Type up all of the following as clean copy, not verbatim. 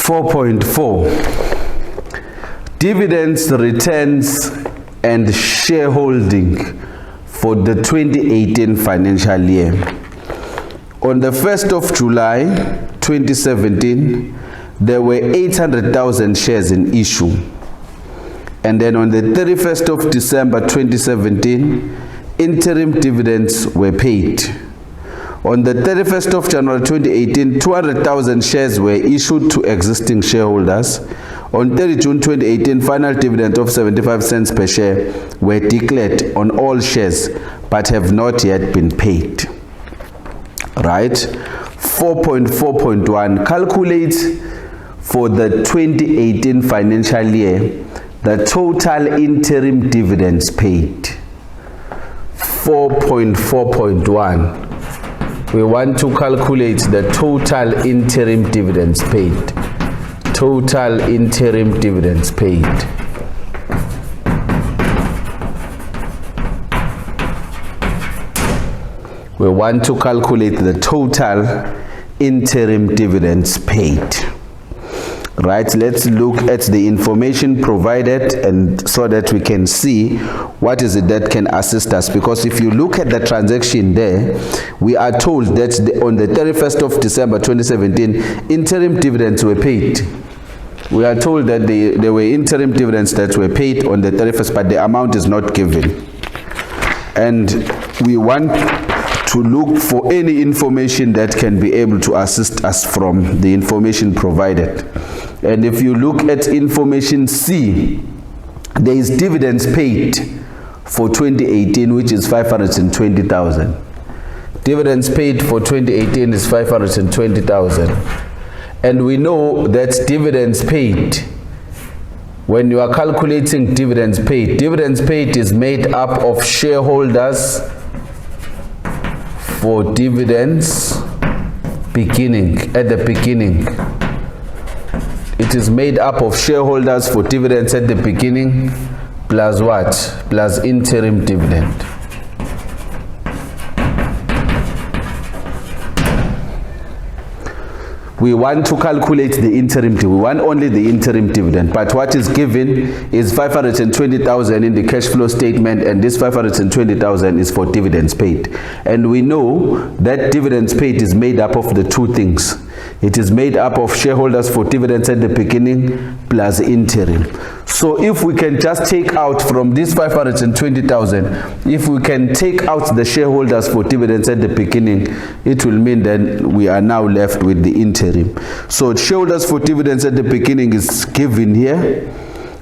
4.4 Dividends, returns and shareholding for the 2018 financial year. On the 1st of July 2017, there were 800,000 shares in issue. And then on the 31st of December 2017, interim dividends were paid. On the 31st of January 2018, 200,000 shares were issued to existing shareholders. On 30 June 2018, final dividend of 75 cents per share were declared on all shares, but have not yet been paid. Right? 4.4.1 calculate for the 2018 financial year the total interim dividends paid. 4.4.1 we want to calculate the total interim dividends paid. Total interim dividends paid. We want to calculate the total interim dividends paid. Right, let's look at the information provided and so that we can see what is it that can assist us, because if you look at the transaction there, we are told that on the 31st of December 2017, interim dividends were paid. We are told that there were interim dividends that were paid on the 31st, but the amount is not given. And we want to look for any information that can be able to assist us from the information provided. And if you look at information C, there is dividends paid for 2018, which is 520,000. Dividends paid for 2018 is 520,000. And we know that dividends paid, when you are calculating dividends paid is made up of shareholders for dividends beginning, at the beginning. It is made up of shareholders for dividends at the beginning plus what? Plus interim dividend. We want to calculate the interim dividend. We want only the interim dividend, but what is given is 520,000 in the cash flow statement, and this 520,000 is for dividends paid. And we know that dividends paid is made up of the two things. It is made up of shareholders for dividends at the beginning plus interim. So if we can just take out from this 520,000, if we can take out the shareholders for dividends at the beginning, it will mean that we are now left with the interim. So shareholders for dividends at the beginning is given here.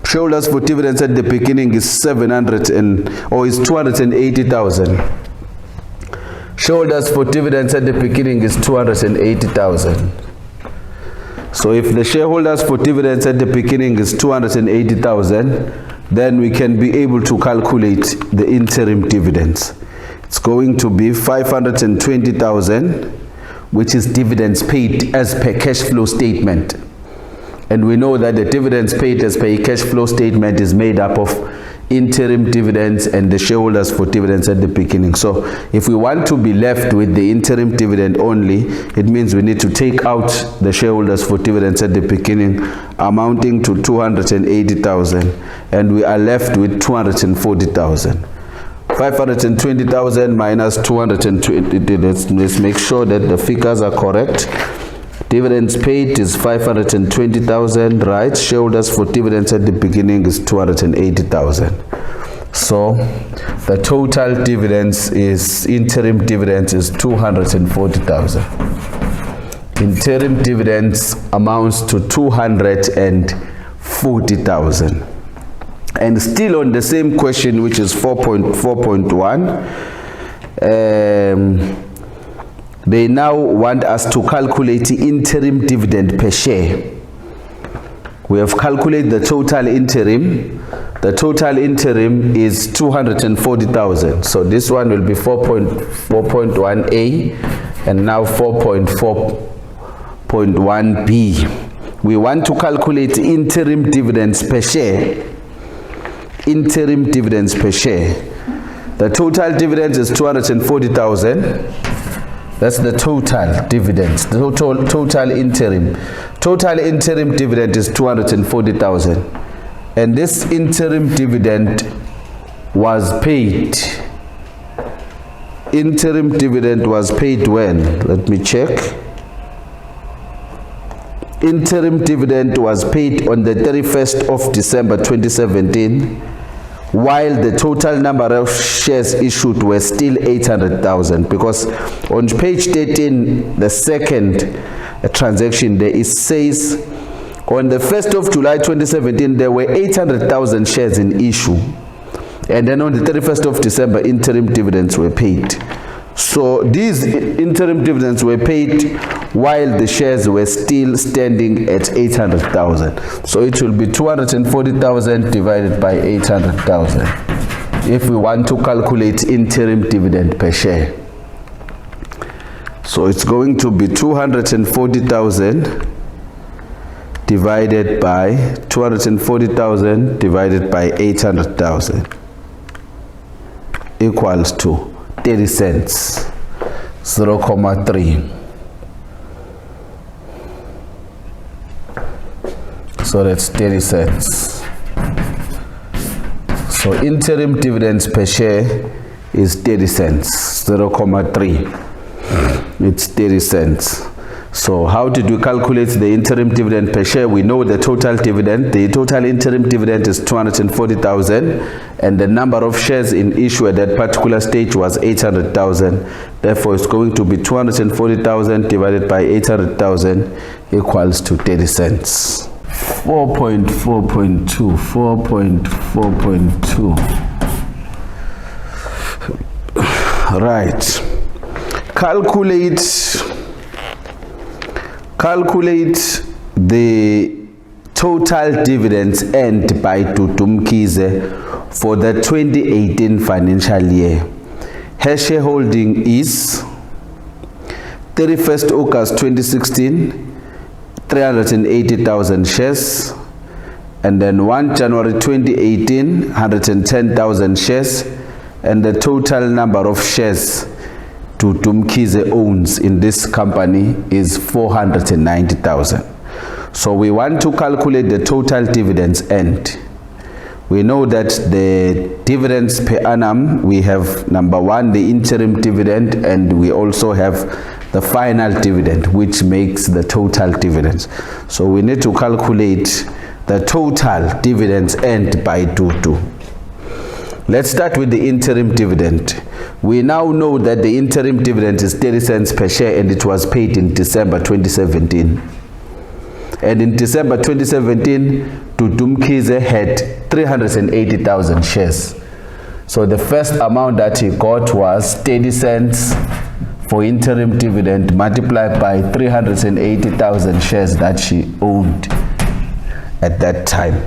Shareholders for dividends at the beginning is 280,000. Shareholders for dividends at the beginning is 280,000. So if the shareholders for dividends at the beginning is 280,000, then we can be able to calculate the interim dividends. It's going to be 520,000, which is dividends paid as per cash flow statement. And we know that the dividends paid as per cash flow statement is made up of interim dividends and the shareholders for dividends at the beginning. So if we want to be left with the interim dividend only, it means we need to take out the shareholders for dividends at the beginning amounting to 280,000, and we are left with 240,000. 520,000 minus 220, let's make sure that the figures are correct. Dividends paid is 520,000, right? Shareholders for dividends at the beginning is 280,000. So the total dividends is, interim dividends is 240,000. Interim dividends amounts to 240,000. And still on the same question, which is 4.4.1, they now want us to calculate the interim dividend per share. We have calculated the total interim. The total interim is 240,000. So this one will be 4.1A and now 4.4.1B. We want to calculate interim dividends per share. Interim dividends per share. The total dividends is 240,000. That's the total dividends. The total interim. Total interim dividend is 240,000. And this interim dividend was paid. Interim dividend was paid when? Let me check. Interim dividend was paid on the 31st of December 2017, while the total number of shares issued were still 800,000, because on page 13, the second transaction there, it says on the 1st of July 2017 there were 800,000 shares in issue, and then on the 31st of December interim dividends were paid. So these interim dividends were paid while the shares were still standing at 800,000. So it will be 240,000 divided by 800,000 if we want to calculate interim dividend per share. So it's going to be 240,000 divided by 800,000 equals to 30 cents, 0.3. So that's 30 cents. So interim dividends per share is 30 cents, 0.3. It's 30 cents. So how did we calculate the interim dividend per share? We know the total dividend. The total interim dividend is 240,000, and the number of shares in issue at that particular stage was 800,000. Therefore, it's going to be 240,000 divided by 800,000 equals to 30 cents. 4.4.2, 4.4.2. Right. Calculate the total dividends earned by Tutumkize for the 2018 financial year. Her shareholding is 31st August 2016, 380,000 shares, and then 1 January 2018, 110,000 shares, and the total number of shares Tutumkize owns in this company is 490,000. So we want to calculate the total dividends earned. We know that the dividends per annum, we have number one, the interim dividend, and we also have the final dividend, which makes the total dividends. So we need to calculate the total dividends earned by Tutu. Let's start with the interim dividend. We now know that the interim dividend is 30 cents per share, and it was paid in December 2017. And in December 2017, Tutumkize had 380,000 shares. So the first amount that he got was 30 cents for interim dividend multiplied by 380,000 shares that she owned at that time.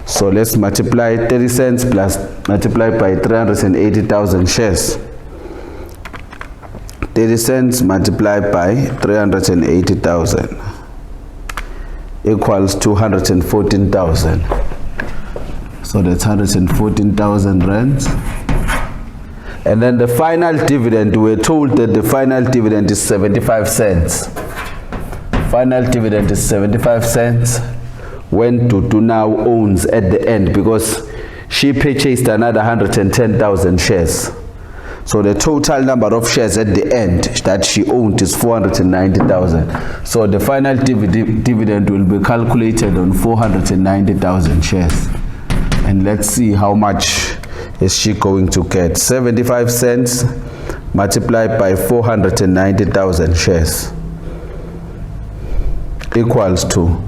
So let's multiply 30 cents plus multiply by 380,000 shares. 30 cents multiplied by 380,000 equals 214,000. So that's 114,000 rands. And then the final dividend, we're told that the final dividend is 75 cents. Final dividend is 75 cents. When Tutu now owns at the end, because she purchased another 110,000 shares. So the total number of shares at the end that she owned is 490,000. So the final dividend will be calculated on 490,000 shares. And let's see how much is she going to get. 75 cents multiplied by 490,000 shares equals to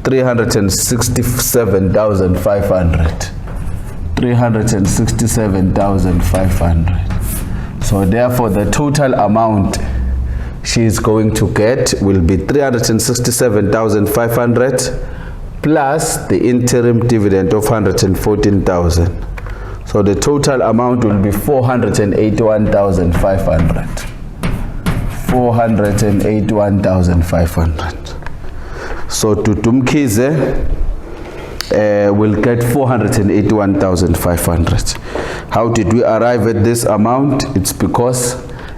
367,500. 367,500. So therefore the total amount she is going to get will be 367,500 plus the interim dividend of 114,000. So the total amount will be 481,500. 481,500. So Tutumkize will get 481,500. How did we arrive at this amount? It's because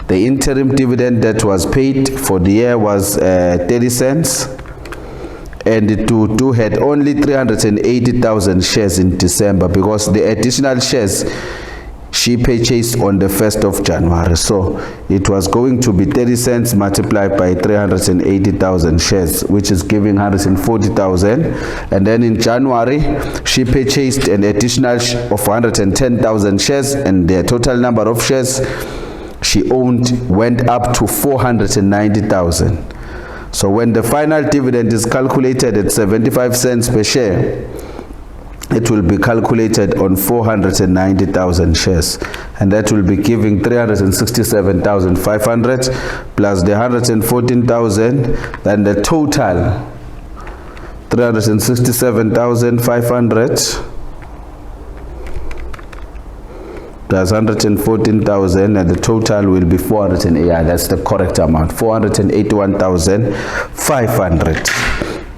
The interim dividend that was paid for the year was 30 cents. And Tutu had only 380,000 shares in December, because the additional shares she purchased on the 1st of January. So it was going to be 30 cents multiplied by 380,000 shares, which is giving 140,000. And then in January, she purchased an additional of 110,000 shares, and the total number of shares she owned went up to 490,000. So when the final dividend is calculated at 75 cents per share, it will be calculated on 490,000 shares, and that will be giving 367,500 plus the 114,000, then the total 367,500 plus 114,000, and the total will be 408. Yeah, that's the correct amount, 481,500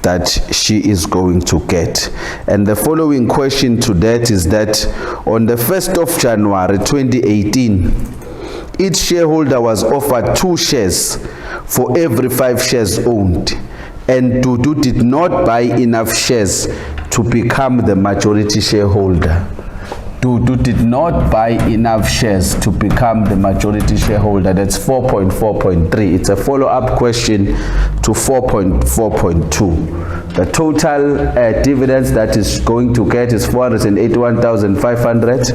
that she is going to get. And the following question to that is that on the 1st of January 2018, each shareholder was offered 2 shares for every 5 shares owned, and Dudu did not buy enough shares to become the majority shareholder. Dudu did not buy enough shares to become the majority shareholder. That's 4.4.3. It's a follow-up question to 4.4.2. The total dividends that is going to get is 481,500.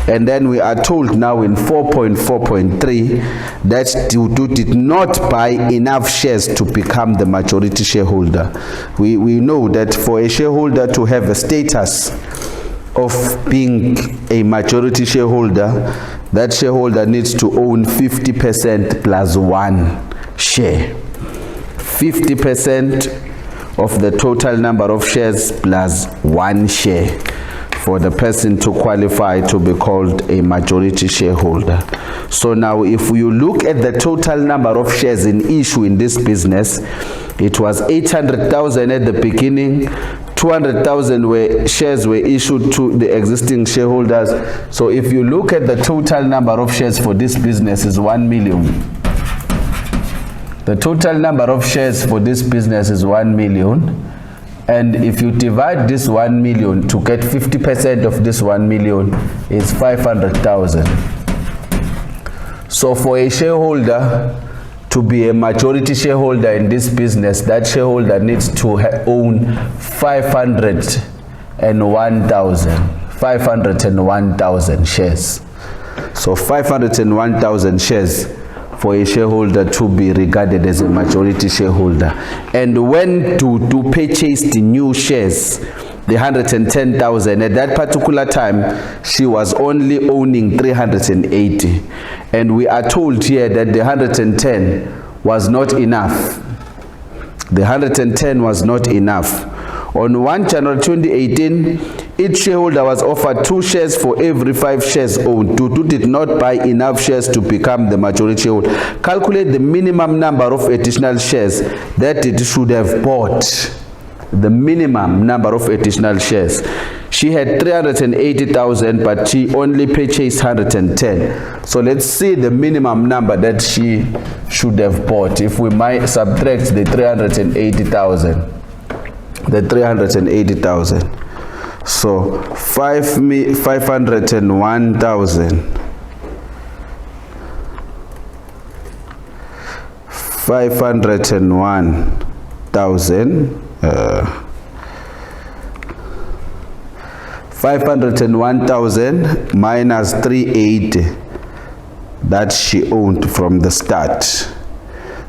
And then we are told now in 4.4.3 that Dudu did not buy enough shares to become the majority shareholder. We know that for a shareholder to have a status of being a majority shareholder, that shareholder needs to own 50% plus 1 share. 50% of the total number of shares plus 1 share for the person to qualify to be called a majority shareholder. So now if you look at the total number of shares in issue in this business, it was 800,000 at the beginning. 200,000 shares were issued to the existing shareholders. So if you look at the total number of shares for this business is 1 million. The total number of shares for this business is 1 million. And if you divide this 1 million to get 50% of this 1 million is 500,000. So for a shareholder to be a majority shareholder in this business, that shareholder needs to own 501,000 shares. So 501,000 shares for a shareholder to be regarded as a majority shareholder. And when to purchase the new shares, the 110,000, at that particular time, she was only owning 380. And we are told here that the 110 was not enough. The 110 was not enough. On 1 January 2018, each shareholder was offered 2 shares for every 5 shares owned. Dudu did not buy enough shares to become the majority shareholder. Calculate the minimum number of additional shares that it should have bought. The minimum number of additional shares. She had 380,000, but she only purchased 110. So let's see the minimum number that she should have bought. If we might subtract the 380,000. The 380,000. So 501,000. 501,000. 501,000 minus 380 that she owned from the start.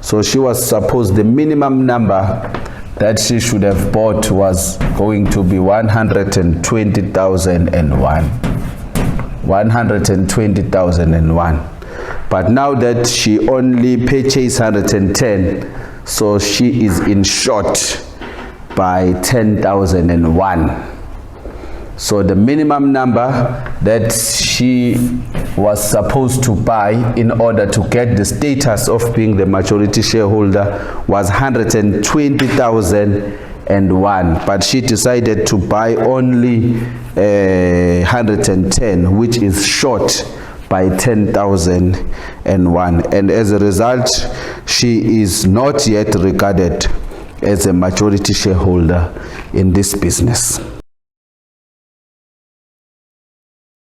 So she was supposed the minimum number that she should have bought was going to be 120,001. 120,001. But now that she only purchased 110, so she is in short by 10,001. So the minimum number that she was supposed to buy in order to get the status of being the majority shareholder was 120,001, but she decided to buy only 110, which is short by 10,001, and as a result she is not yet regarded as a majority shareholder in this business.